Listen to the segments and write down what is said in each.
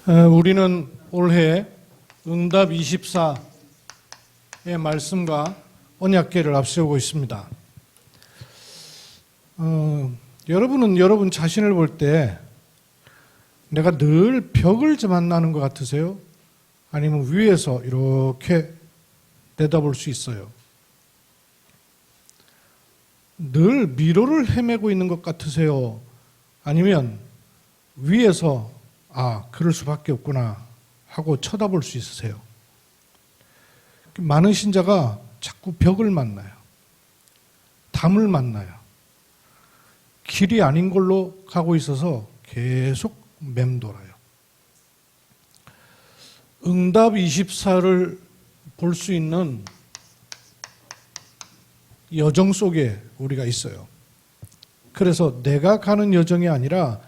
우리는 올해 응답 24의 말씀과 언약궤를 앞세우고 있습니다. 여러분은 여러분 자신을 볼 때 내가 늘 벽을 만나는 것 같으세요? 아니면 위에서 이렇게 내다볼 수 있어요? 늘 미로를 헤매고 있는 것 같으세요? 아니면 위에서 그럴 수밖에 없구나 하고 쳐다볼 수 있으세요? 많은 신자가 자꾸 벽을 만나요. 담을 만나요. 길이 아닌 걸로 가고 있어서 계속 맴돌아요. 응답 24를 볼 수 있는 여정 속에 우리가 있어요. 그래서 내가 가는 여정이 아니라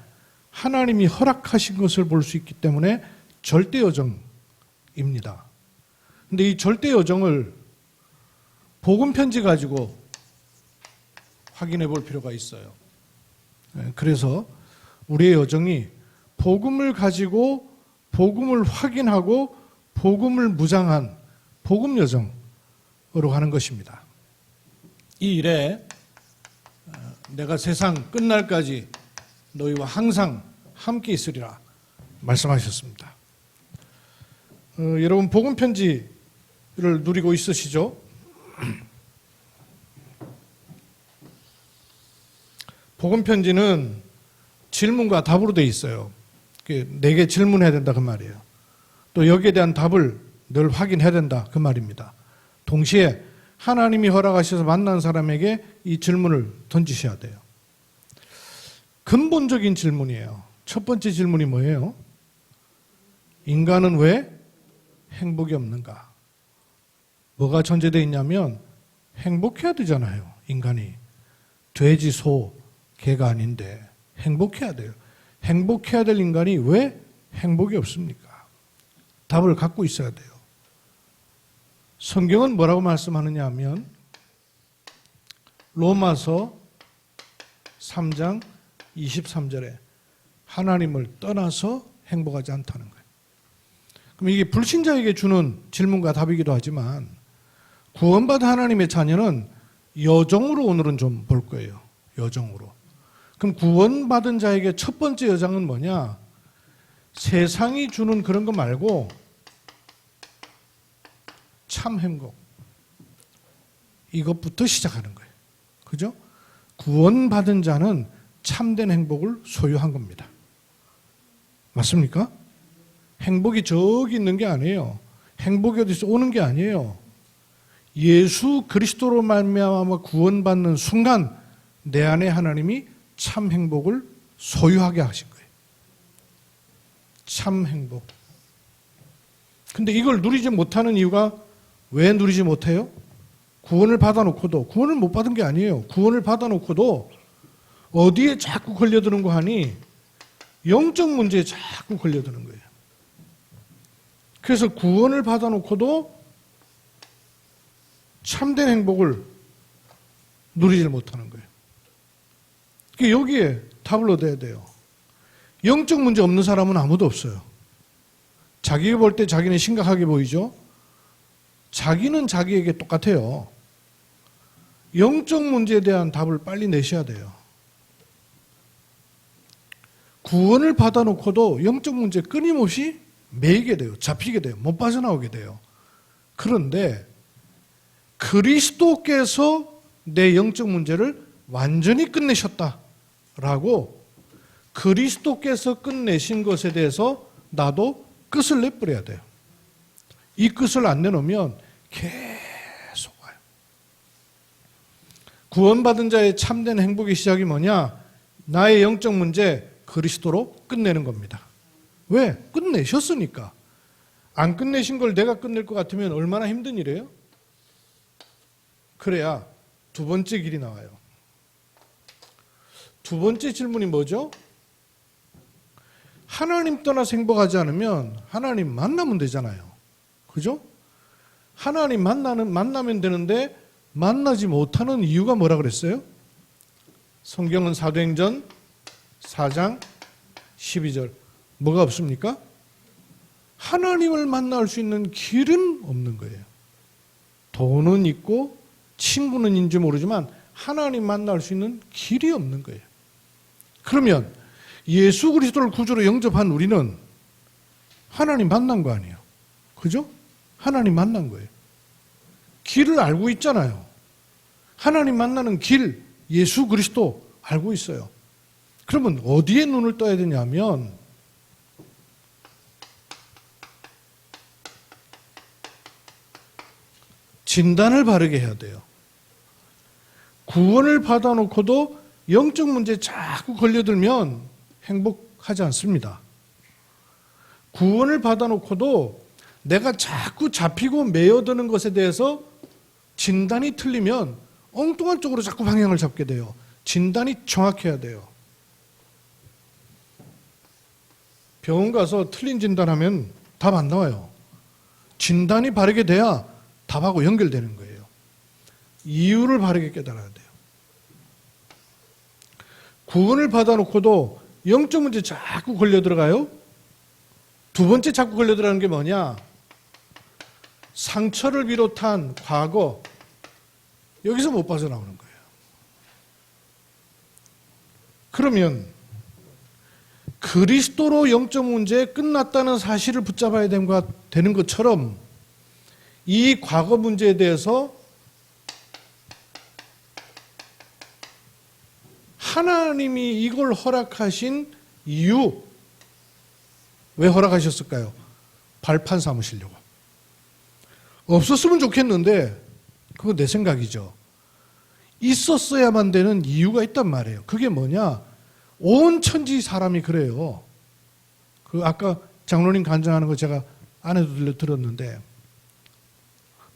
하나님이 허락하신 것을 볼 수 있기 때문에 절대 여정입니다. 근데 이 절대 여정을 복음 편지 가지고 확인해 볼 필요가 있어요. 그래서 우리의 여정이 복음을 가지고 복음을 확인하고 복음을 무장한 복음 여정으로 가는 것입니다. 이 일에 내가 세상 끝날까지 너희와 항상 함께 있으리라 말씀하셨습니다. 여러분 복음 편지를 누리고 있으시죠? 복음 편지는 질문과 답으로 되어 있어요. 내게 질문해야 된다 그 말이에요. 또 여기에 대한 답을 늘 확인해야 된다 그 말입니다. 동시에 하나님이 허락하셔서 만난 사람에게 이 질문을 던지셔야 돼요. 근본적인 질문이에요. 첫 번째 질문이 뭐예요? 인간은 왜 행복이 없는가? 뭐가 전제되어 있냐면 행복해야 되잖아요. 인간이 돼지, 소, 개가 아닌데 행복해야 돼요. 행복해야 될 인간이 왜 행복이 없습니까? 답을 갖고 있어야 돼요. 성경은 뭐라고 말씀하느냐 하면 로마서 3장 23절에 하나님을 떠나서 행복하지 않다는 거예요. 그럼 이게 불신자에게 주는 질문과 답이기도 하지만 구원받은 하나님의 자녀는 여정으로 오늘은 좀 볼 거예요. 여정으로. 그럼 구원받은 자에게 첫 번째 여정은 뭐냐? 세상이 주는 그런 거 말고 참 행복. 이것부터 시작하는 거예요. 그죠? 구원받은 자는 참된 행복을 소유한 겁니다. 맞습니까? 행복이 저기 있는 게 아니에요. 행복이 어디서 오는 게 아니에요. 예수 그리스도로 말미암아 구원받는 순간 내 안에 하나님이 참 행복을 소유하게 하신 거예요. 참 행복. 근데 이걸 누리지 못하는 이유가 왜 누리지 못해요? 구원을 받아놓고도, 구원을 못 받은 게 아니에요. 구원을 받아놓고도 어디에 자꾸 걸려드는 거 하니 영적 문제에 자꾸 걸려드는 거예요. 그래서 구원을 받아놓고도 참된 행복을 누리지 못하는 거예요. 여기에 답을 얻어야 돼요. 영적 문제 없는 사람은 아무도 없어요. 자기가 볼 때 자기는 심각하게 보이죠? 자기는 자기에게 똑같아요. 영적 문제에 대한 답을 빨리 내셔야 돼요. 구원을 받아놓고도 영적 문제 끊임없이 매이게 돼요. 잡히게 돼요. 못 빠져나오게 돼요. 그런데 그리스도께서 내 영적 문제를 완전히 끝내셨다라고 그리스도께서 끝내신 것에 대해서 나도 끝을 내버려야 돼요. 이 끝을 안 내놓으면 계속 와요. 구원받은 자의 참된 행복의 시작이 뭐냐? 나의 영적 문제 그리스도로 끝내는 겁니다. 왜? 끝내셨으니까. 안 끝내신 걸 내가 끝낼 것 같으면 얼마나 힘든 일이에요? 그래야 두 번째 길이 나와요. 두 번째 질문이 뭐죠? 하나님 떠나서 행복하지 않으면 하나님 만나면 되잖아요. 그죠? 하나님 만나면 되는데 만나지 못하는 이유가 뭐라 그랬어요? 성경은 사도행전 4장 12절 뭐가 없습니까? 하나님을 만날 수 있는 길은 없는 거예요. 돈은 있고 친구는 있는지 모르지만 하나님 만날 수 있는 길이 없는 거예요. 그러면 예수 그리스도를 구주로 영접한 우리는 하나님 만난 거 아니에요. 그죠? 하나님 만난 거예요. 길을 알고 있잖아요. 하나님 만나는 길, 예수 그리스도 알고 있어요. 그러면 어디에 눈을 떠야 되냐면 진단을 바르게 해야 돼요. 구원을 받아놓고도 영적 문제에 자꾸 걸려들면 행복하지 않습니다. 구원을 받아놓고도 내가 자꾸 잡히고 매여드는 것에 대해서 진단이 틀리면 엉뚱한 쪽으로 자꾸 방향을 잡게 돼요. 진단이 정확해야 돼요. 병원 가서 틀린 진단하면 답 안 나와요. 진단이 바르게 돼야 답하고 연결되는 거예요. 이유를 바르게 깨달아야 돼요. 구원을 받아놓고도 영적 문제 자꾸 걸려 들어가요. 두 번째 자꾸 걸려 들어가는 게 뭐냐? 상처를 비롯한 과거, 여기서 못 빠져나오는 거예요. 그러면 그리스도로 영적 문제에 끝났다는 사실을 붙잡아야 되는 것처럼 이 과거 문제에 대해서 하나님이 이걸 허락하신 이유, 왜 허락하셨을까요? 발판 삼으시려고. 없었으면 좋겠는데 그건 내 생각이죠. 있었어야만 되는 이유가 있단 말이에요. 그게 뭐냐? 온 천지 사람이 그래요. 그 아까 장로님 간증하는 거 제가 아내도 들었는데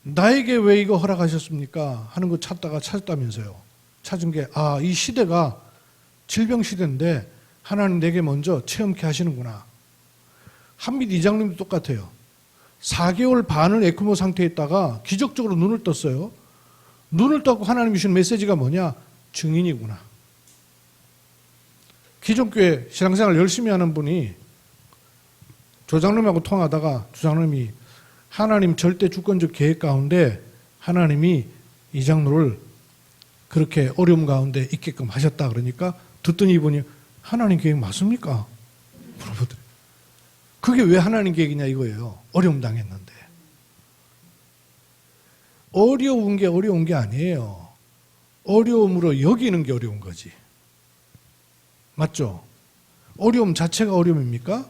나에게 왜 이거 허락하셨습니까? 하는 거 찾았다면서요. 찾은 게 이 시대가 질병 시대인데 하나님 내게 먼저 체험케 하시는구나. 한빛 이장님도 똑같아요. 4개월 반을 에크모 상태에 있다가 기적적으로 눈을 떴어요. 눈을 떴고 하나님이 주신 메시지가 뭐냐? 증인이구나. 기존교회 신앙생활 열심히 하는 분이 조장님하고 통하다가 조장님이 하나님 절대 주권적 계획 가운데 하나님이 이 장로를 그렇게 어려움 가운데 있게끔 하셨다 그러니까 듣더니 이분이 하나님 계획 맞습니까? 물어보더래요. 그게 왜 하나님 계획이냐 이거예요. 어려움 당했는데. 어려운 게 아니에요. 어려움으로 여기는 게 어려운 거지. 맞죠? 어려움 자체가 어려움입니까?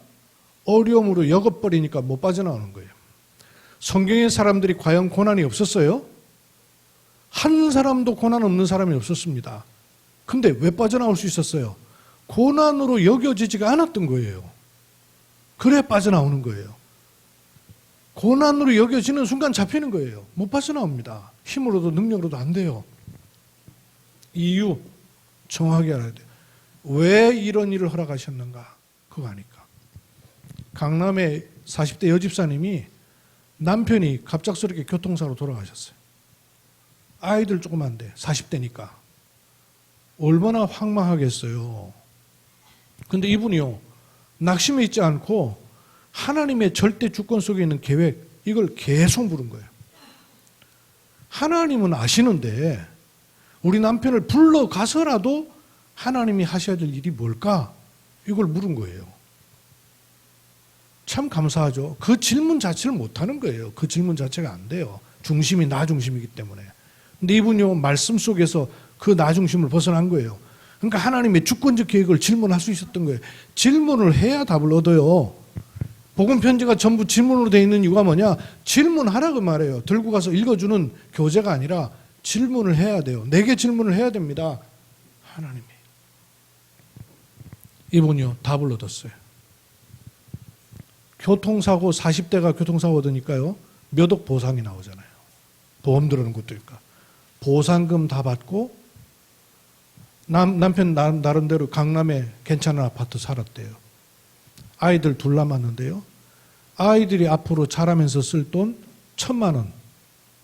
어려움으로 여겨버리니까 못 빠져나오는 거예요. 성경의 사람들이 과연 고난이 없었어요? 한 사람도 고난 없는 사람이 없었습니다. 근데 왜 빠져나올 수 있었어요? 고난으로 여겨지지가 않았던 거예요. 그래 빠져나오는 거예요. 고난으로 여겨지는 순간 잡히는 거예요. 못 빠져나옵니다. 힘으로도 능력으로도 안 돼요. 이유 정확하게 알아야 돼요. 왜 이런 일을 허락하셨는가? 그거 아니까. 강남의 40대 여집사님이 남편이 갑작스럽게 교통사고로 돌아가셨어요. 아이들 조그만데 40대니까. 얼마나 황망하겠어요. 근데 이분이요. 낙심해 있지 않고 하나님의 절대 주권 속에 있는 계획, 이걸 계속 물은 거예요. 하나님은 아시는데 우리 남편을 불러가서라도 하나님이 하셔야 될 일이 뭘까? 이걸 물은 거예요. 참 감사하죠. 그 질문 자체를 못하는 거예요. 그 질문 자체가 안 돼요. 중심이 나 중심이기 때문에. 근데 이분이 말씀 속에서 그 나 중심을 벗어난 거예요. 그러니까 하나님의 주권적 계획을 질문할 수 있었던 거예요. 질문을 해야 답을 얻어요. 복음 편지가 전부 질문으로 되어 있는 이유가 뭐냐? 질문하라고 말해요. 들고 가서 읽어주는 교재가 아니라 질문을 해야 돼요. 내게 질문을 해야 됩니다. 하나님이. 이분이요. 답을 얻었어요. 교통사고 40대가 교통사고 얻으니까요. 몇 억 보상이 나오잖아요. 보험 들어오는 것도 있까. 보상금 다 받고 남편 나름대로 강남에 괜찮은 아파트 살았대요. 아이들 둘 남았는데요. 아이들이 앞으로 자라면서 쓸 돈 1,000만 원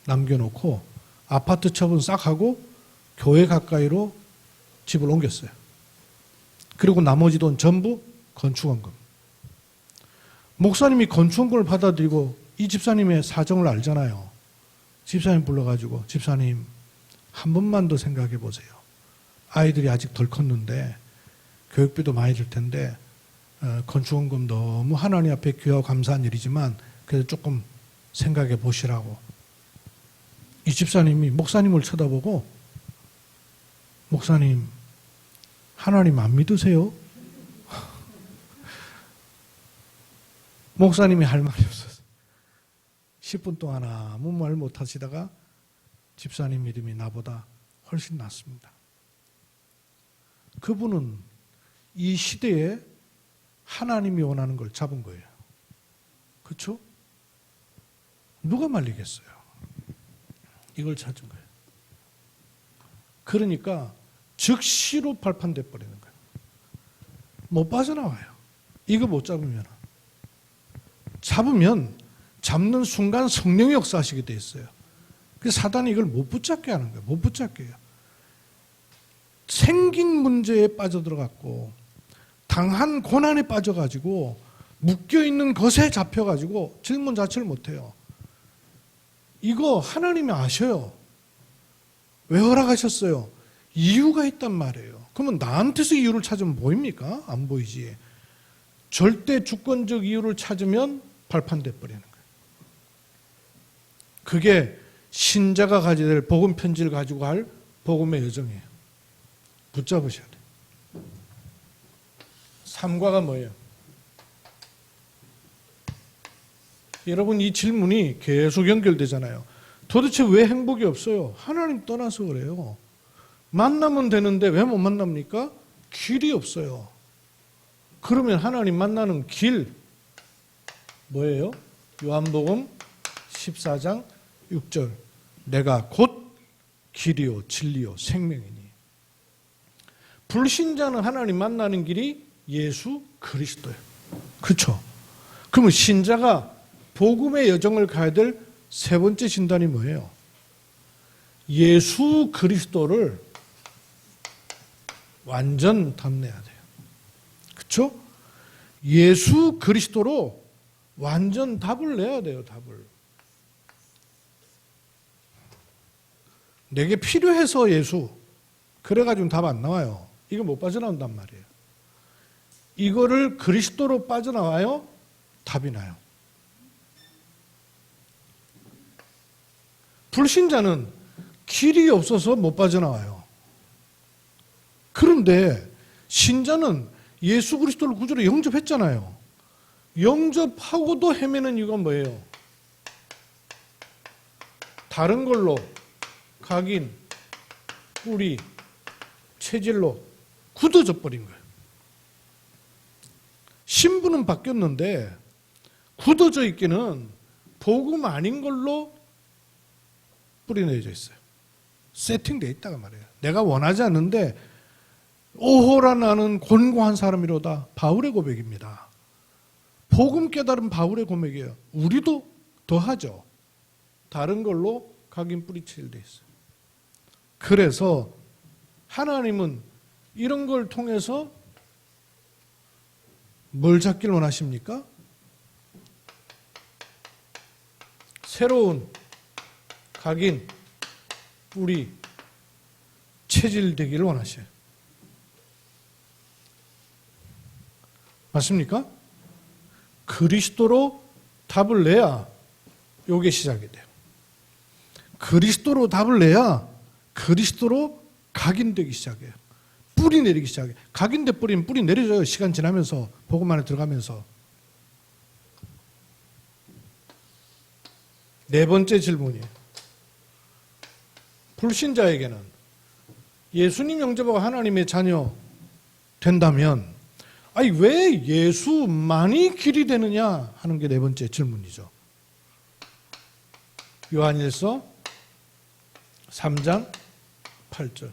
남겨놓고 아파트 처분 싹 하고 교회 가까이로 집을 옮겼어요. 그리고 나머지 돈 전부 건축원금. 목사님이 건축원금을 받아들이고 이 집사님의 사정을 알잖아요. 집사님 불러가지고 집사님 한 번만 더 생각해 보세요. 아이들이 아직 덜 컸는데 교육비도 많이 들 텐데 건축원금 너무 하나님 앞에 귀하고 감사한 일이지만 그래도 조금 생각해 보시라고. 이 집사님이 목사님을 쳐다보고 목사님 하나님 안 믿으세요? 목사님이 할 말이 없었어요. 10분 동안 아무 말 못하시다가 집사님 믿음이 나보다 훨씬 낫습니다. 그분은 이 시대에 하나님이 원하는 걸 잡은 거예요. 그렇죠? 누가 말리겠어요? 이걸 찾은 거예요. 그러니까 즉시로 발판돼 버리는 거예요. 못 빠져나와요. 이거 못 잡으면. 잡으면 잡는 순간 성령이 역사하시게 돼 있어요. 그래서 사단이 이걸 못 붙잡게 하는 거예요. 못 붙잡게 해요. 생긴 문제에 빠져들어갔고 당한 고난에 빠져가지고 묶여있는 것에 잡혀가지고 질문 자체를 못해요. 이거 하나님이 아셔요. 왜 허락하셨어요? 이유가 있단 말이에요. 그러면 나한테서 이유를 찾으면 보입니까? 안 보이지. 절대 주권적 이유를 찾으면 발판돼 버리는 거예요. 그게 신자가 가져야 될 복음 편지를 가지고 할 복음의 여정이에요. 붙잡으셔야 돼요. 3과가 뭐예요? 여러분 이 질문이 계속 연결되잖아요. 도대체 왜 행복이 없어요? 하나님 떠나서 그래요. 만나면 되는데 왜 못 만납니까? 길이 없어요. 그러면 하나님 만나는 길 뭐예요? 요한복음 14장 6절 내가 곧 길이요 진리요 생명이니. 불신자는 하나님 만나는 길이 예수 그리스도예요. 그렇죠? 그러면 신자가 복음의 여정을 가야 될 세 번째 진단이 뭐예요? 예수 그리스도를 완전 담내야 돼요. 그렇죠? 예수 그리스도로 완전 답을 내야 돼요. 답을. 내게 필요해서 예수. 그래가지고 답 안 나와요. 이거 못 빠져나온단 말이에요. 이거를 그리스도로 빠져나와요. 답이 나요. 불신자는 길이 없어서 못 빠져나와요. 그런데 신자는 예수 그리스도를 구주로 영접했잖아요. 영접하고도 헤매는 이유가 뭐예요? 다른 걸로 각인, 뿌리, 체질로 굳어져 버린 거예요. 신분은 바뀌었는데 굳어져 있기는 복음 아닌 걸로 뿌리내져 있어요. 세팅되어 있다가 말이에요. 내가 원하지 않는데 오호라 나는 곤고한 사람이로다. 바울의 고백입니다. 복음 깨달은 바울의 고백이에요. 우리도 더하죠. 다른 걸로 각인 뿌리체질되어 있어요. 그래서 하나님은 이런 걸 통해서 뭘 찾길 원하십니까? 새로운 각인, 뿌리, 체질 되기를 원하셔요. 맞습니까? 그리스도로 답을 내야 요게 시작이 돼요. 그리스도로 답을 내야 그리스도로 각인되기 시작해요. 뿌리 내리기 시작해요. 각인돼 뿌리면 뿌리 내려져요. 시간 지나면서 복음 안에 들어가면서. 네 번째 질문이에요. 불신자에게는 예수님 영접하고 하나님의 자녀 된다면 아니 왜 예수만이 길이 되느냐 하는 게 네 번째 질문이죠. 요한일서 3장 8절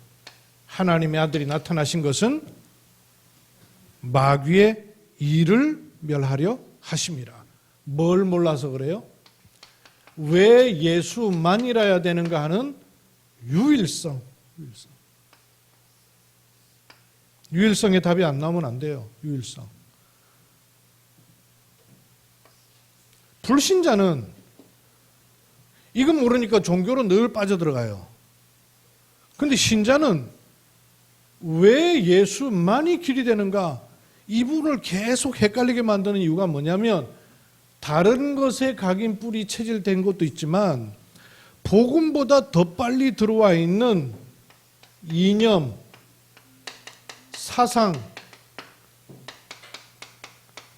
하나님의 아들이 나타나신 것은 마귀의 일을 멸하려 하심이라. 뭘 몰라서 그래요? 왜 예수만이라야 되는가 하는 유일성. 유일성의 답이 안 나오면 안 돼요. 유일성. 불신자는 이건 모르니까 종교로 늘 빠져들어가요. 근데 신자는 왜 예수만이 길이 되는가? 이 부분을 계속 헷갈리게 만드는 이유가 뭐냐면 다른 것에 각인 뿔이 체질된 것도 있지만 복음보다 더 빨리 들어와 있는 이념, 사상,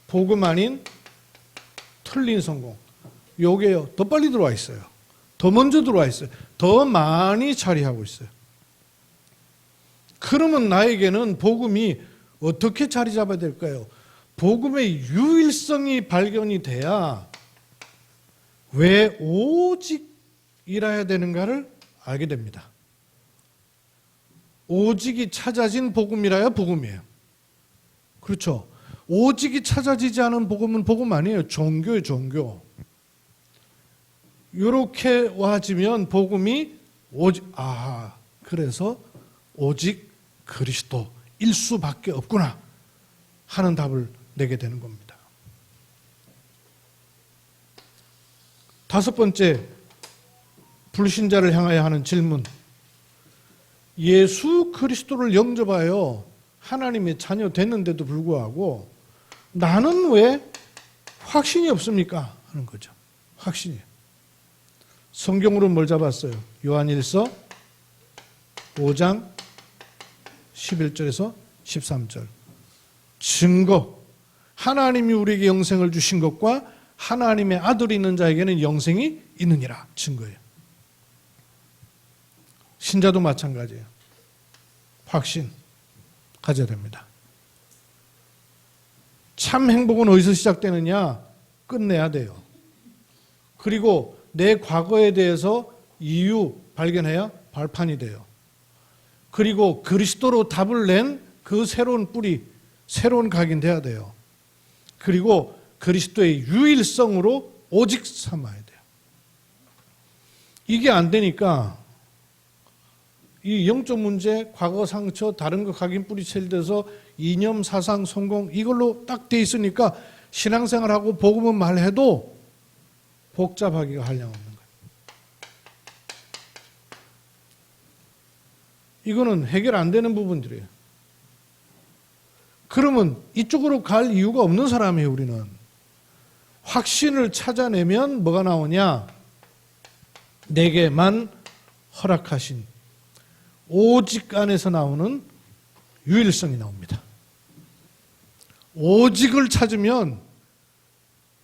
복음 아닌 틀린 성공. 요게요, 더 빨리 들어와 있어요. 더 먼저 들어와 있어요. 더 많이 자리하고 있어요. 그러면 나에게는 복음이 어떻게 자리 잡아야 될까요? 복음의 유일성이 발견이 돼야 왜 오직 일해야 되는가를 알게 됩니다. 오직이 찾아진 복음이라야 복음이에요. 그렇죠? 오직이 찾아지지 않은 복음은 복음 아니에요. 종교예요, 종교. 이렇게 와지면 복음이 오직, 그래서 오직 그리스도일 수밖에 없구나 하는 답을 내게 되는 겁니다. 다섯 번째, 불신자를 향하여 하는 질문. 예수 그리스도를 영접하여 하나님의 자녀 됐는데도 불구하고 나는 왜 확신이 없습니까? 하는 거죠. 확신이에요. 성경으로 뭘 잡았어요? 요한일서 5장 11절에서 13절. 증거. 하나님이 우리에게 영생을 주신 것과 하나님의 아들이 있는 자에게는 영생이 있느니라. 증거예요. 신자도 마찬가지예요. 확신 가져야 됩니다. 참 행복은 어디서 시작되느냐? 끝내야 돼요. 그리고 내 과거에 대해서 이유 발견해야 발판이 돼요. 그리고 그리스도로 답을 낸 그 새로운 뿌리, 새로운 각인 돼야 돼요. 그리고 그리스도의 유일성으로 오직 삼아야 돼요. 이게 안 되니까 이 영적 문제, 과거 상처, 다른 거 각인 뿌리 체질돼서 이념, 사상, 성공 이걸로 딱 돼 있으니까 신앙생활하고 복음은 말해도 복잡하기가 한량없는 거예요. 이거는 해결 안 되는 부분들이에요. 그러면 이쪽으로 갈 이유가 없는 사람이에요, 우리는. 확신을 찾아내면 뭐가 나오냐? 내게만 허락하신 오직 안에서 나오는 유일성이 나옵니다. 오직을 찾으면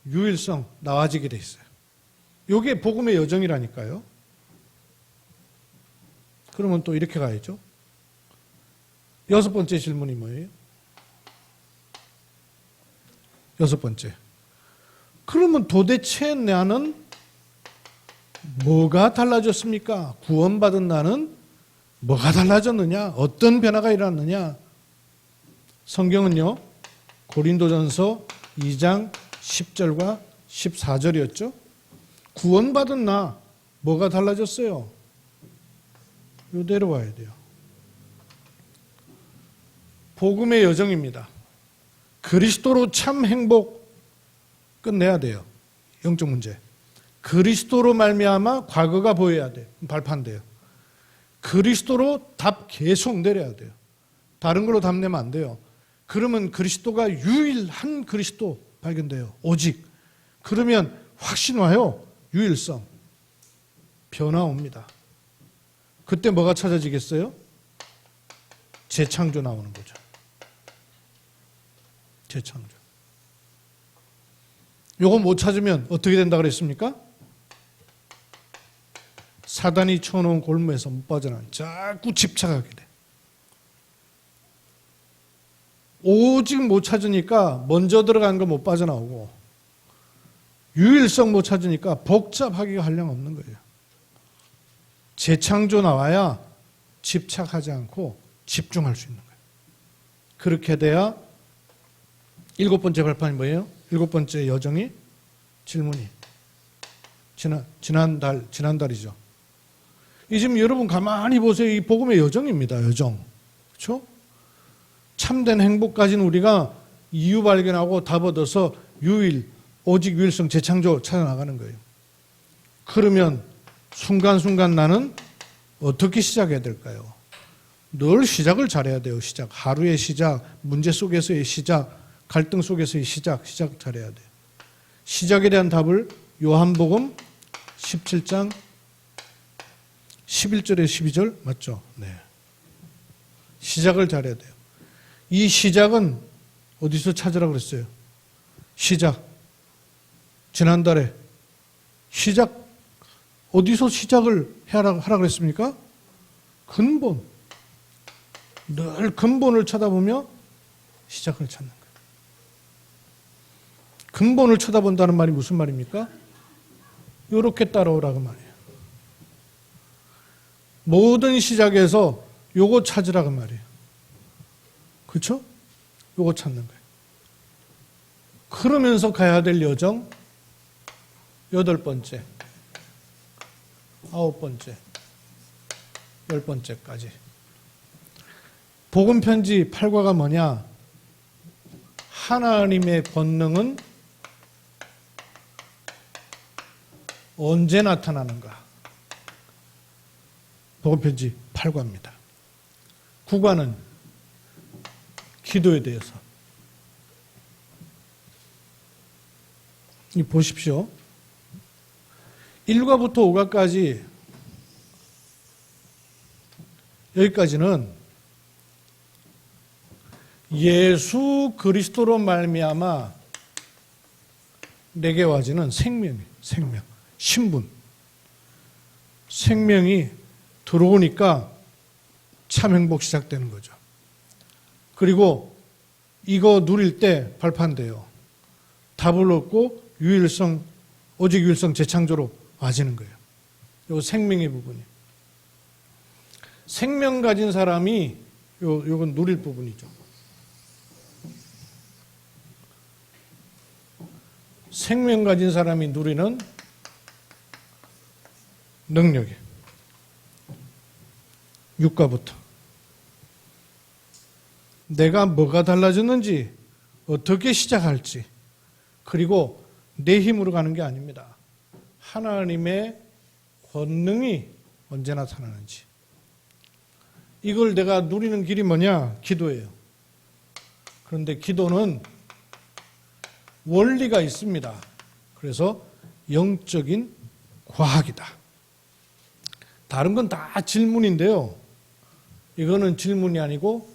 유일성 나와지게 돼 있어요. 이게 복음의 여정이라니까요. 그러면 또 이렇게 가야죠. 여섯 번째 질문이 뭐예요? 여섯 번째. 그러면 도대체 나는 뭐가 달라졌습니까? 구원받은 나는 뭐가 달라졌느냐? 어떤 변화가 일어났느냐? 성경은요, 고린도전서 2장 10절과 14절이었죠. 구원받은 나 뭐가 달라졌어요? 이대로 와야 돼요. 복음의 여정입니다. 그리스도로 참 행복 끝내야 돼요. 영적 문제. 그리스도로 말미암아 과거가 보여야 돼요. 발판돼요. 그리스도로 답 계속 내려야 돼요. 다른 걸로 답 내면 안 돼요. 그러면 그리스도가 유일한 그리스도 발견돼요. 오직. 그러면 확신 와요. 유일성. 변화 옵니다. 그때 뭐가 찾아지겠어요? 재창조 나오는 거죠. 재창조. 요거 못 찾으면 어떻게 된다 그랬습니까? 사단이 쳐놓은 골무에서 못 빠져나가요. 자꾸 집착하게 돼. 오직 못 찾으니까 먼저 들어간 거 못 빠져나오고 유일성 못 찾으니까 복잡하기가 한량없는 거예요. 재창조 나와야 집착하지 않고 집중할 수 있는 거예요. 그렇게 돼야 일곱 번째 발판이 뭐예요? 일곱 번째 여정이 질문이 지난달이죠. 이 지금 여러분 가만히 보세요. 이 복음의 여정입니다. 여정. 그렇죠? 참된 행복까지는 우리가 이유 발견하고 답 얻어서 유일 오직 유일성 재창조 찾아나가는 거예요. 그러면 순간순간 나는 어떻게 시작해야 될까요? 늘 시작을 잘해야 돼요. 시작. 하루의 시작, 문제 속에서의 시작, 갈등 속에서의 시작 잘해야 돼요. 시작에 대한 답을 요한복음 17장 11절에 12절 맞죠? 네. 시작을 잘해야 돼요. 이 시작은 어디서 찾으라고 그랬어요? 시작. 지난달에 시작 어디서 시작을 하라 그랬습니까? 근본. 늘 근본을 쳐다보며 시작을 찾는 거예요. 근본을 쳐다본다는 말이 무슨 말입니까? 이렇게 따라오라고 말이에요. 모든 시작에서 요거 찾으라고 말이에요. 그렇죠? 요거 찾는 거예요. 그러면서 가야 될 여정 8번째, 9번째, 10번째까지. 복음편지 8과가 뭐냐? 하나님의 권능은 언제 나타나는가? 복음편지 8과입니다. 9과는 기도에 대해서. 이 보십시오. 1과부터 5과까지 여기까지는 예수 그리스도로 말미암아 내게 와지는 생명, 신분. 생명이 들어오니까 참 행복 시작되는 거죠. 그리고 이거 누릴 때 발판돼요. 답을 얻고 오직 유일성 재창조로 와지는 거예요. 요 생명의 부분이. 생명 가진 사람이 요건 누릴 부분이죠. 생명 가진 사람이 누리는 능력이 6과부터 내가 뭐가 달라졌는지 어떻게 시작할지 그리고 내 힘으로 가는 게 아닙니다. 하나님의 권능이 언제 나타나는지 이걸 내가 누리는 길이 뭐냐? 기도예요. 그런데 기도는 원리가 있습니다. 그래서 영적인 과학이다. 다른 건 다 질문인데요. 이거는 질문이 아니고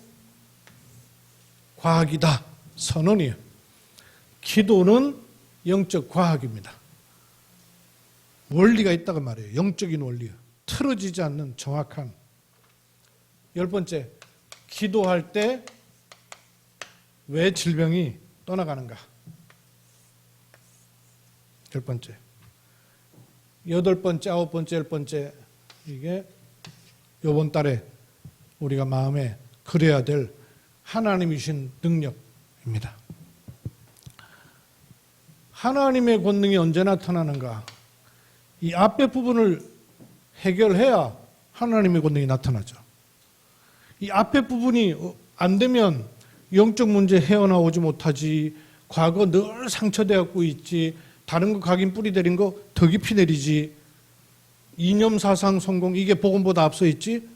과학이다. 선언이에요. 기도는 영적 과학입니다. 원리가 있다고 말해요. 영적인 원리요. 틀어지지 않는 정확한. 10번째, 기도할 때 왜 질병이 떠나가는가? 10번째. 8번째, 9번째, 10번째 이게 이번 달에 우리가 마음에 그려야 될 하나님이 주신 능력입니다. 하나님의 권능이 언제 나타나는가? 이 앞에 부분을 해결해야 하나님의 권능이 나타나죠. 이 앞에 부분이 안 되면 영적 문제 헤어나오지 못하지, 과거 늘 상처되었고 있지, 다른 거 각인 뿌리 내린 거 더 깊이 내리지, 이념 사상 성공 이게 복음보다 앞서 있지,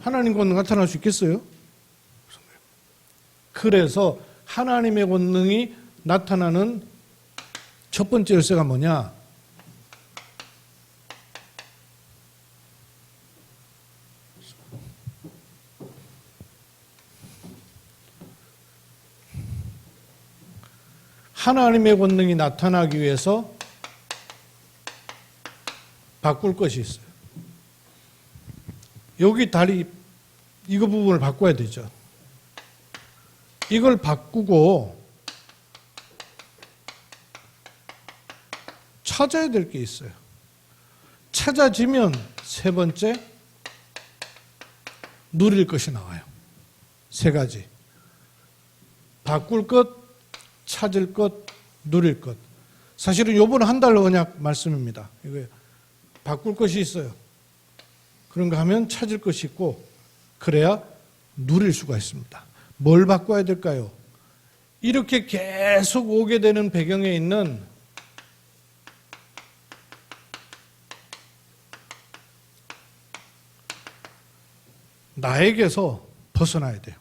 하나님 권능 나타날 수 있겠어요? 그래서 하나님의 권능이 나타나는 첫 번째 열쇠가 뭐냐? 하나님의 권능이 나타나기 위해서 바꿀 것이 있어요. 여기 다리 이거 부분을 바꿔야 되죠. 이걸 바꾸고 찾아야 될 게 있어요. 찾아지면 세 번째 누릴 것이 나와요. 세 가지. 바꿀 것, 찾을 것, 누릴 것. 사실은 요번 한 달 언약 말씀입니다. 이거예요. 바꿀 것이 있어요. 그런가 하면 찾을 것이 있고 그래야 누릴 수가 있습니다. 뭘 바꿔야 될까요? 이렇게 계속 오게 되는 배경에 있는 나에게서 벗어나야 돼요.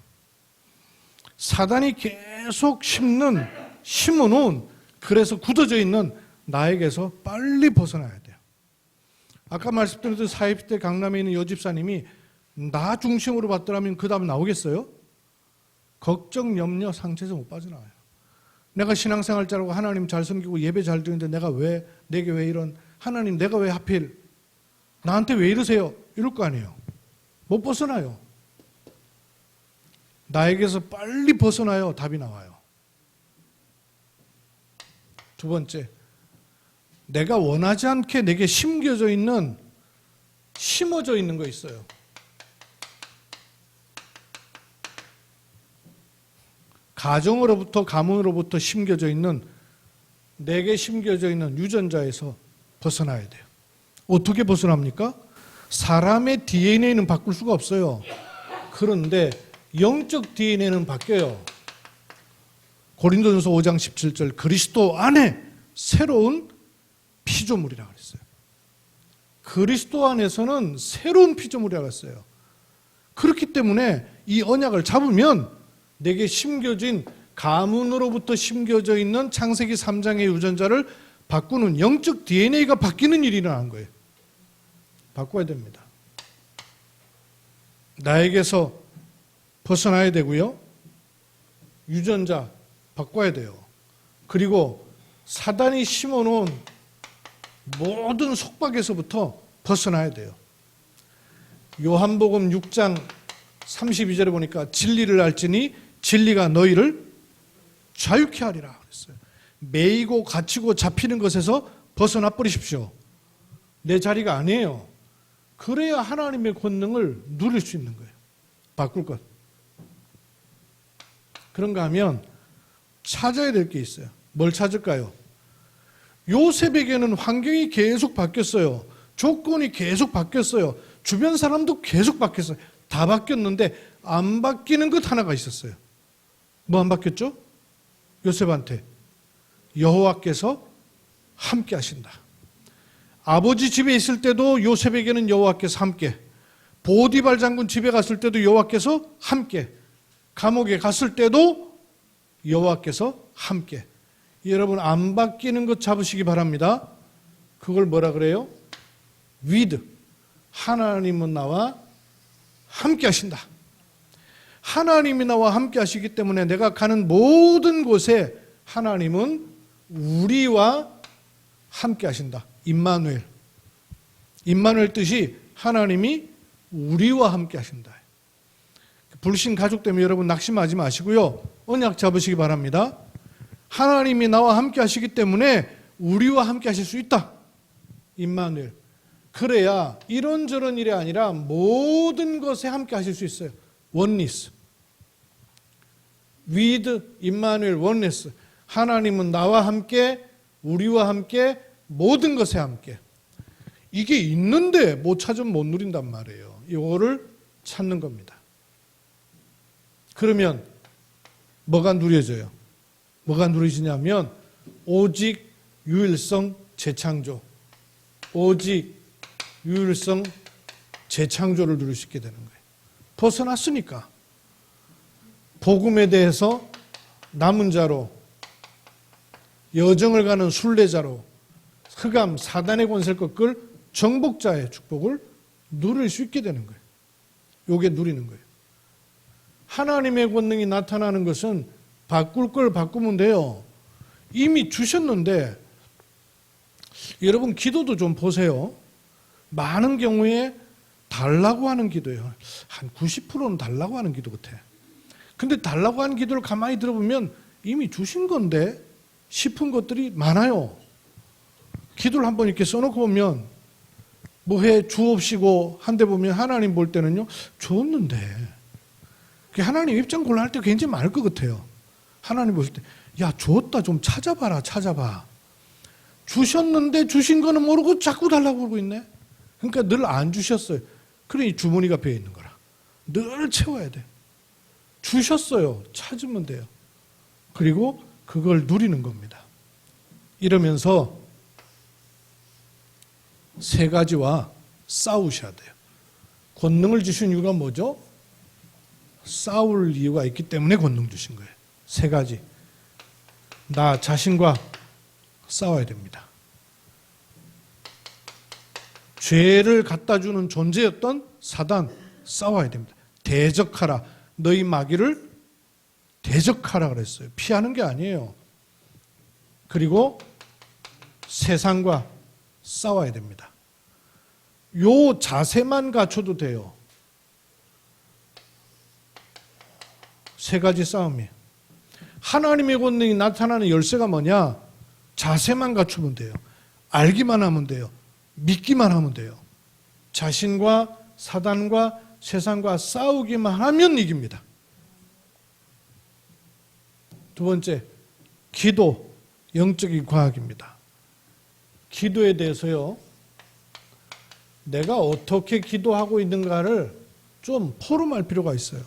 사단이 계속 심어놓은 그래서 굳어져 있는 나에게서 빨리 벗어나야 돼요. 아까 말씀드렸던 40대 강남에 있는 여집사님이 나 중심으로 봤더라면 그 다음 나오겠어요? 걱정, 염려, 상처에서 못 빠져나와요. 내가 신앙생활 잘하고 하나님 잘 섬기고 예배 잘 드리는데 내게 왜 이런, 하나님 내가 왜 하필 나한테 왜 이러세요? 이럴 거 아니에요. 못 벗어나요. 나에게서 빨리 벗어나요. 답이 나와요. 두 번째, 내가 원하지 않게 내게 심어져 있는 거 있어요. 가문으로부터 내게 심겨져 있는 유전자에서 벗어나야 돼요. 어떻게 벗어납니까? 사람의 DNA는 바꿀 수가 없어요. 그런데 영적 DNA는 바뀌어요. 고린도전서 5장 17절 그리스도 안에 새로운 피조물이라고 했어요. 그리스도 안에서는 새로운 피조물이라고 했어요. 그렇기 때문에 이 언약을 잡으면 내게 심겨진 가문으로부터 심겨져 있는 창세기 3장의 유전자를 바꾸는 영적 DNA가 바뀌는 일이 일어나는 거예요. 바꿔야 됩니다. 나에게서 벗어나야 되고요. 유전자 바꿔야 돼요. 그리고 사단이 심어놓은 모든 속박에서부터 벗어나야 돼요. 요한복음 6장 32절에 보니까 진리를 알지니 진리가 너희를 자유케 하리라 그랬어요. 매이고 갇히고 잡히는 것에서 벗어나 버리십시오. 내 자리가 아니에요. 그래야 하나님의 권능을 누릴 수 있는 거예요. 바꿀 것. 그런가 하면 찾아야 될 게 있어요. 뭘 찾을까요? 요셉에게는 환경이 계속 바뀌었어요. 조건이 계속 바뀌었어요. 주변 사람도 계속 바뀌었어요. 다 바뀌었는데 안 바뀌는 것 하나가 있었어요. 뭐 안 바뀌었죠? 요셉한테 여호와께서 함께 하신다. 아버지 집에 있을 때도 요셉에게는 여호와께서 함께, 보디발 장군 집에 갔을 때도 여호와께서 함께, 감옥에 갔을 때도 여호와께서 함께. 여러분 안 바뀌는 것 잡으시기 바랍니다. 그걸 뭐라 그래요? with. 하나님은 나와 함께 하신다. 하나님이 나와 함께 하시기 때문에 내가 가는 모든 곳에 하나님은 우리와 함께 하신다. 임마누엘. 임마누엘 뜻이 하나님이 우리와 함께 하신다. 불신 가족 때문에 여러분 낙심하지 마시고요. 언약 잡으시기 바랍니다. 하나님이 나와 함께 하시기 때문에 우리와 함께 하실 수 있다. 임마누엘. 그래야 이런저런 일이 아니라 모든 것에 함께 하실 수 있어요. 원리스. with 임마누엘 원리스. 하나님은 나와 함께, 우리와 함께, 모든 것에 함께. 이게 있는데 못 찾으면 못 누린단 말이에요. 이거를 찾는 겁니다. 그러면 뭐가 누려져요? 뭐가 누려지냐면 오직 유일성 재창조. 오직 유일성 재창조를 누릴 수 있게 되는 거예요. 벗어났으니까. 복음에 대해서 남은 자로, 여정을 가는 순례자로, 흑암 사단의 권세를 꺾을 정복자의 축복을 누릴 수 있게 되는 거예요. 요게 누리는 거예요. 하나님의 권능이 나타나는 것은 바꿀 걸 바꾸면 돼요. 이미 주셨는데 여러분 기도도 좀 보세요. 많은 경우에 달라고 하는 기도예요. 한 90%는 달라고 하는 기도 같아. 근데 달라고 하는 기도를 가만히 들어보면 이미 주신 건데 싶은 것들이 많아요. 기도를 한번 이렇게 써놓고 보면 뭐해 주옵시고 한데 보면 하나님 볼 때는요 줬는데 하나님 입장 곤란할 때 굉장히 많을 것 같아요. 하나님 보실 때 야 줬다 좀 찾아봐라. 주셨는데 주신 거는 모르고 자꾸 달라고 그러고 있네. 그러니까 늘 안 주셨어요. 그러니 주머니가 비어 있는 거라. 늘 채워야 돼. 주셨어요. 찾으면 돼요. 그리고 그걸 누리는 겁니다. 이러면서 세 가지와 싸우셔야 돼요. 권능을 주신 이유가 뭐죠? 싸울 이유가 있기 때문에 권능 주신 거예요. 세 가지. 나 자신과 싸워야 됩니다. 죄를 갖다 주는 존재였던 사단 싸워야 됩니다. 대적하라. 너희 마귀를 대적하라 그랬어요. 피하는 게 아니에요. 그리고 세상과 싸워야 됩니다. 요 자세만 갖춰도 돼요. 세 가지 싸움이에요. 하나님의 권능이 나타나는 열쇠가 뭐냐? 자세만 갖추면 돼요. 알기만 하면 돼요. 믿기만 하면 돼요. 자신과 사단과 세상과 싸우기만 하면 이깁니다. 두 번째, 기도, 영적인 과학입니다. 기도에 대해서요, 내가 어떻게 기도하고 있는가를 좀 포럼할 필요가 있어요.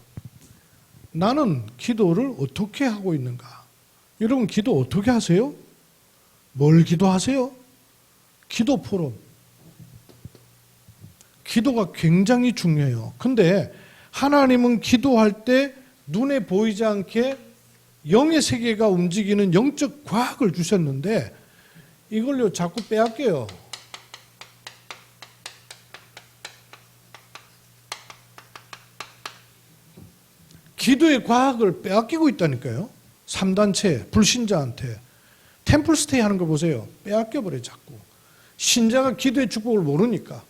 나는 기도를 어떻게 하고 있는가? 여러분 기도 어떻게 하세요? 뭘 기도하세요? 기도 포럼. 기도가 굉장히 중요해요. 근데 하나님은 기도할 때 눈에 보이지 않게 영의 세계가 움직이는 영적 과학을 주셨는데 이걸요 자꾸 빼앗겨요. 기도의 과학을 빼앗기고 있다니까요. 3단체, 불신자한테. 템플스테이 하는 거 보세요. 빼앗겨버려요, 자꾸. 신자가 기도의 축복을 모르니까.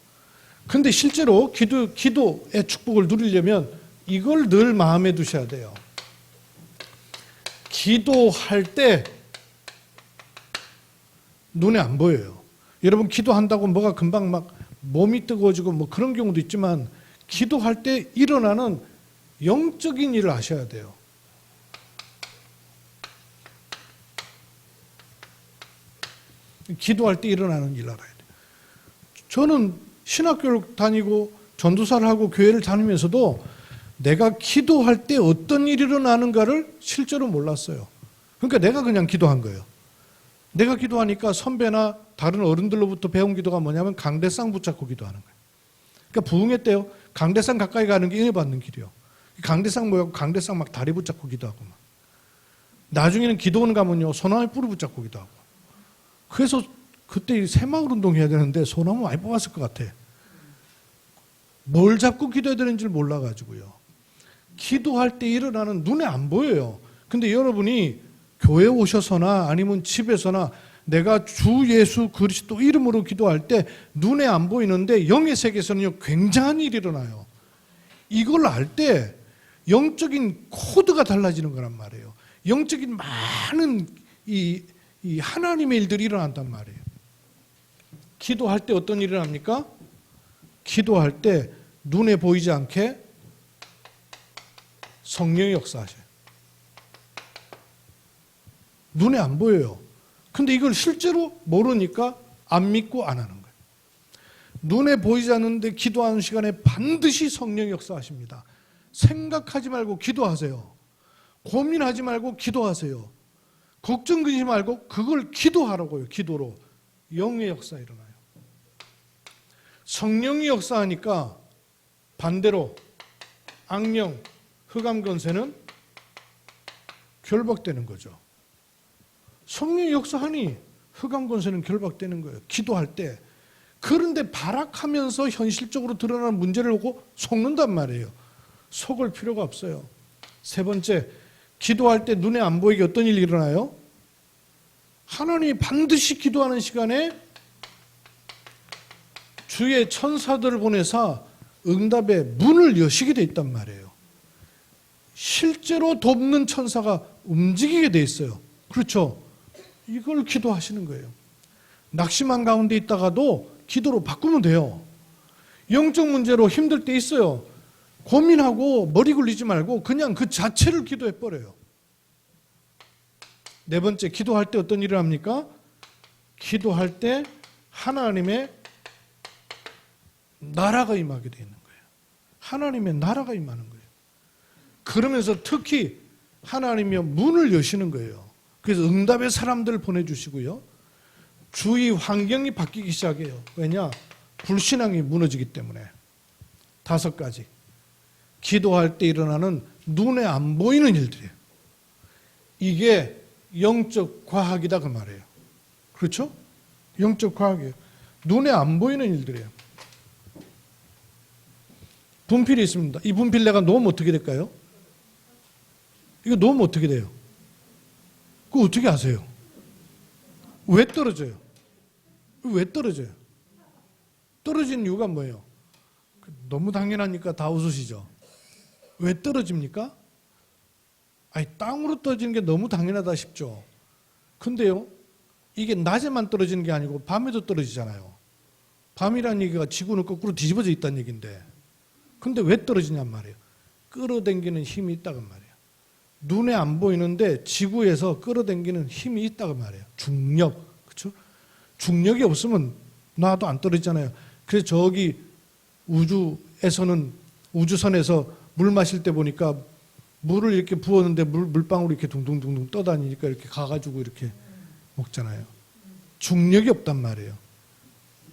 근데 실제로 기도의 축복을 누리려면 이걸 늘 마음에 두셔야 돼요. 기도할 때 눈에 안 보여요. 여러분 기도한다고 뭐가 금방 막 몸이 뜨거워지고 뭐 그런 경우도 있지만 기도할 때 일어나는 영적인 일을 하셔야 돼요. 기도할 때 일어나는 일을 알아야 돼요. 저는 신학교를 다니고 전도사를 하고 교회를 다니면서도 내가 기도할 때 어떤 일이 일어나는가를 실제로 몰랐어요. 그러니까 내가 그냥 기도한 거예요. 내가 기도하니까 선배나 다른 어른들로부터 배운 기도가 뭐냐면 강대상 붙잡고 기도하는 거예요. 그러니까 부흥회 때요. 강대상 가까이 가는 게 은혜 받는 길이요. 강대상 모여서 강대상 막 다리 붙잡고 기도하고 막. 나중에는 기도원 가면요. 소나무 뿌리 붙잡고 기도하고. 그래서 그때 새마을 운동 해야 되는데 소나무 많이 뽑았을 것 같아. 뭘 잡고 기도해야 되는지를 몰라가지고요. 기도할 때 일어나는 눈에 안 보여요. 근데 여러분이 교회 오셔서나 아니면 집에서나 내가 주 예수 그리스도 이름으로 기도할 때 눈에 안 보이는데 영의 세계에서는요 굉장한 일이 일어나요. 이걸 알 때 영적인 코드가 달라지는 거란 말이에요. 영적인 많은 이 하나님의 일들이 일어난단 말이에요. 기도할 때 어떤 일이 일어납니까? 기도할 때 눈에 보이지 않게 성령의 역사하셔요. 눈에 안 보여요. 근데 이걸 실제로 모르니까 안 믿고 안 하는 거예요. 눈에 보이지 않는데 기도하는 시간에 반드시 성령의 역사하십니다. 생각하지 말고 기도하세요. 고민하지 말고 기도하세요. 걱정 근심 말고 그걸 기도하라고요. 기도로. 영의 역사 일어나요. 성령이 역사하니까 반대로 악령, 흑암 권세는 결박되는 거죠. 성령이 역사하니 흑암 권세는 결박되는 거예요. 기도할 때. 그런데 발악하면서 현실적으로 드러나는 문제를 보고 속는단 말이에요. 속을 필요가 없어요. 세 번째, 기도할 때 눈에 안 보이게 어떤 일이 일어나요? 하나님이 반드시 기도하는 시간에 주의 천사들을 보내사 응답의 문을 여시게 돼 있단 말이에요. 실제로 돕는 천사가 움직이게 돼 있어요. 그렇죠? 이걸 기도하시는 거예요. 낙심한 가운데 있다가도 기도로 바꾸면 돼요. 영적 문제로 힘들 때 있어요. 고민하고 머리 굴리지 말고 그냥 그 자체를 기도해 버려요. 네 번째, 기도할 때 어떤 일을 합니까? 기도할 때 하나님의 나라가 임하게 되는 거예요. 하나님의 나라가 임하는 거예요. 그러면서 특히 하나님이 문을 여시는 거예요. 그래서 응답의 사람들을 보내주시고요. 주위 환경이 바뀌기 시작해요. 왜냐? 불신앙이 무너지기 때문에. 5가지. 기도할 때 일어나는 눈에 안 보이는 일들이에요. 이게 영적 과학이다 그 말이에요. 그렇죠? 영적 과학이에요. 눈에 안 보이는 일들이에요. 분필이 있습니다. 이 분필 내가 놓으면 어떻게 될까요? 이거 놓으면 어떻게 돼요? 그거 어떻게 아세요? 왜 떨어져요? 왜 떨어져요? 떨어진 이유가 뭐예요? 너무 당연하니까 다 웃으시죠? 왜 떨어집니까? 아니, 땅으로 떨어지는 게 너무 당연하다 싶죠? 근데요, 이게 낮에만 떨어지는 게 아니고 밤에도 떨어지잖아요. 밤이라는 얘기가 지구는 거꾸로 뒤집어져 있다는 얘기인데, 근데 왜 떨어지냔 말이에요. 끌어당기는 힘이 있다고 말이에요. 눈에 안 보이는데 지구에서 끌어당기는 힘이 있다고 말이에요. 중력, 그렇죠? 중력이 없으면 놔도 안 떨어지잖아요. 그래서 저기 우주선에서 물 마실 때 보니까 물을 이렇게 부었는데 물방울이 이렇게 둥둥둥둥 떠다니니까 이렇게 가가지고 이렇게 먹잖아요. 중력이 없단 말이에요.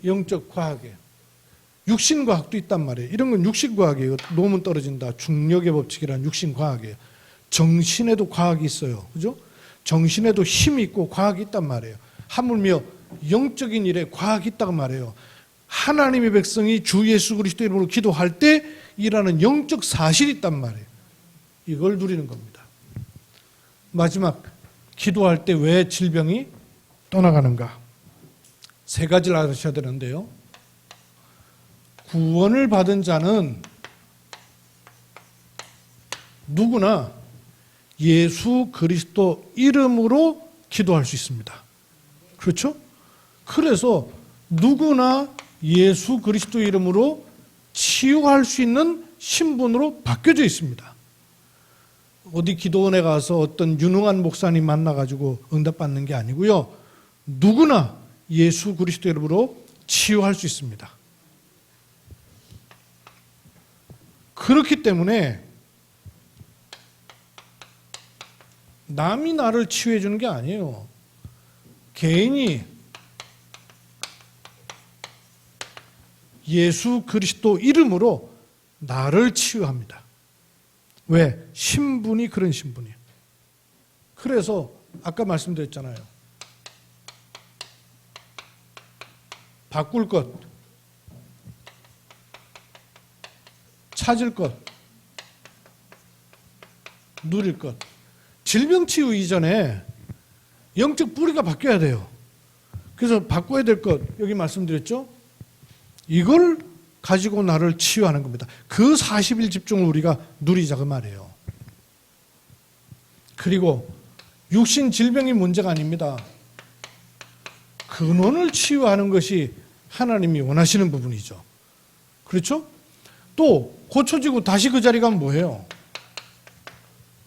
영적 과학에. 육신과학도 있단 말이에요. 이런 건 육신과학이에요. 놓으면 떨어진다. 중력의 법칙이란 육신과학이에요. 정신에도 과학이 있어요. 그죠? 정신에도 힘이 있고 과학이 있단 말이에요. 하물며 영적인 일에 과학이 있다고 말해요. 하나님의 백성이 주 예수 그리스도 이름으로 기도할 때 일하는 영적 사실이 있단 말이에요. 이걸 누리는 겁니다. 마지막, 기도할 때 왜 질병이 떠나가는가? 3가지를 아셔야 되는데요. 구원을 받은 자는 누구나 예수 그리스도 이름으로 기도할 수 있습니다. 그렇죠? 그래서 누구나 예수 그리스도 이름으로 치유할 수 있는 신분으로 바뀌어져 있습니다. 어디 기도원에 가서 어떤 유능한 목사님 만나가지고 응답받는 게 아니고요. 누구나 예수 그리스도 이름으로 치유할 수 있습니다. 그렇기 때문에 남이 나를 치유해 주는 게 아니에요. 개인이 예수 그리스도 이름으로 나를 치유합니다. 왜? 신분이 그런 신분이에요. 그래서 아까 말씀드렸잖아요. 바꿀 것, 찾을 것, 누릴 것. 질병 치유 이전에 영적 뿌리가 바뀌어야 돼요. 그래서 바꿔야 될 것, 여기 말씀드렸죠? 이걸 가지고 나를 치유하는 겁니다. 그 40일 집중을 우리가 누리자 그 말이에요. 그리고 육신 질병이 문제가 아닙니다. 근원을 치유하는 것이 하나님이 원하시는 부분이죠. 그렇죠? 또 고쳐지고 다시 그 자리 가면 뭐예요?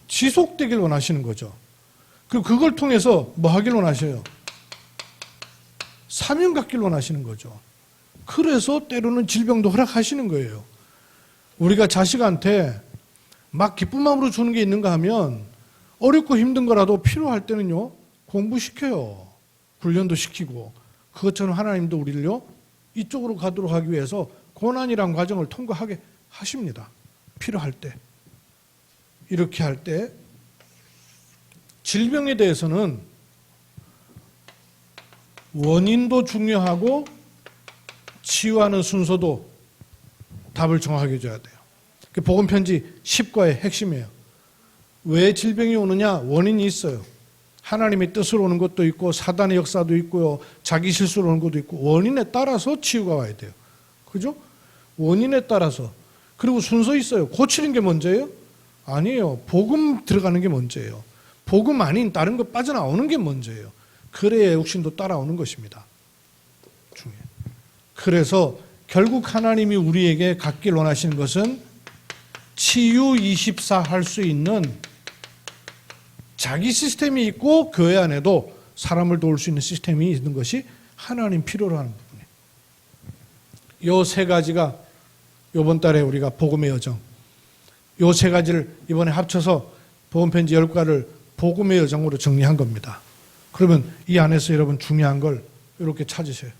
지속되길 원하시는 거죠. 그리고 그걸 통해서 뭐 하길 원하셔요? 사명 갖길 원하시는 거죠. 그래서 때로는 질병도 허락하시는 거예요. 우리가 자식한테 막 기쁜 마음으로 주는 게 있는가 하면 어렵고 힘든 거라도 필요할 때는요, 공부시켜요. 훈련도 시키고. 그것처럼 하나님도 우리를요, 이쪽으로 가도록 하기 위해서 고난이란 과정을 통과하게 하십니다. 필요할 때. 이렇게 할 때 질병에 대해서는 원인도 중요하고 치유하는 순서도 답을 정확하게 줘야 돼요. 복음편지 10과의 핵심이에요. 왜 질병이 오느냐? 원인이 있어요. 하나님의 뜻으로 오는 것도 있고 사단의 역사도 있고요. 자기 실수로 오는 것도 있고 원인에 따라서 치유가 와야 돼요. 그죠? 원인에 따라서. 그리고 순서 있어요. 고치는 게 먼저예요? 아니에요. 복음 들어가는 게 먼저예요. 복음 아닌 다른 거 빠져나오는 게 먼저예요. 그래야 육신도 따라오는 것입니다. 중요해요. 그래서 결국 하나님이 우리에게 갖길 원하시는 것은 치유 24 할 수 있는 자기 시스템이 있고 교회 안에도 사람을 도울 수 있는 시스템이 있는 것이 하나님 필요로 하는 부분이에요. 이 3가지가 이번 달에 우리가 복음의 여정, 이 3가지를 이번에 합쳐서 복음편지 10과를 복음의 여정으로 정리한 겁니다. 그러면 이 안에서 여러분 중요한 걸 이렇게 찾으세요.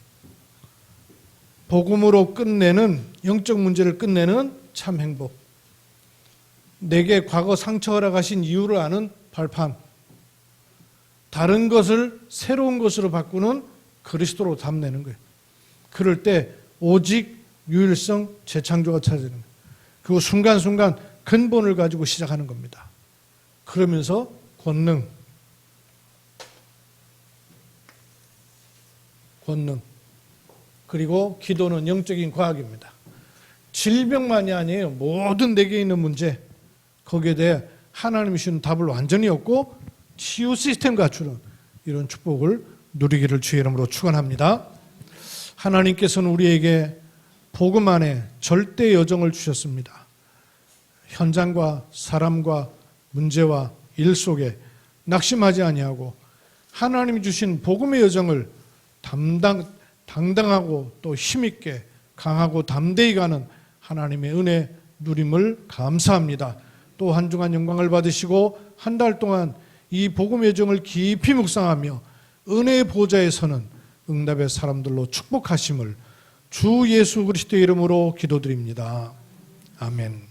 복음으로 끝내는, 영적 문제를 끝내는 참 행복. 내게 과거 상처 허락하신 이유를 아는 발판. 다른 것을 새로운 것으로 바꾸는 그리스도로 담내는 거예요. 그럴 때 오직 유일성 재창조가 찾아지는 거예요. 그 순간순간 근본을 가지고 시작하는 겁니다. 그러면서 권능, 그리고 기도는 영적인 과학입니다. 질병만이 아니에요. 모든 내게 있는 문제, 거기에 대해 하나님이 주시는 답을 완전히 얻고 치유 시스템 갖추는 이런 축복을 누리기를 주의 이름으로 축원합니다. 하나님께서는 우리에게 복음 안에 절대 여정을 주셨습니다. 현장과 사람과 문제와 일 속에 낙심하지 아니하고 하나님이 주신 복음의 여정을 당당하고 또 힘있게 강하고 담대히 가는 하나님의 은혜 누림을 감사합니다. 또 한 주간 영광을 받으시고 한 달 동안 이 복음의 여정을 깊이 묵상하며 은혜의 보좌에 서는 응답의 사람들로 축복하심을 주 예수 그리스도의 이름으로 기도드립니다. 아멘.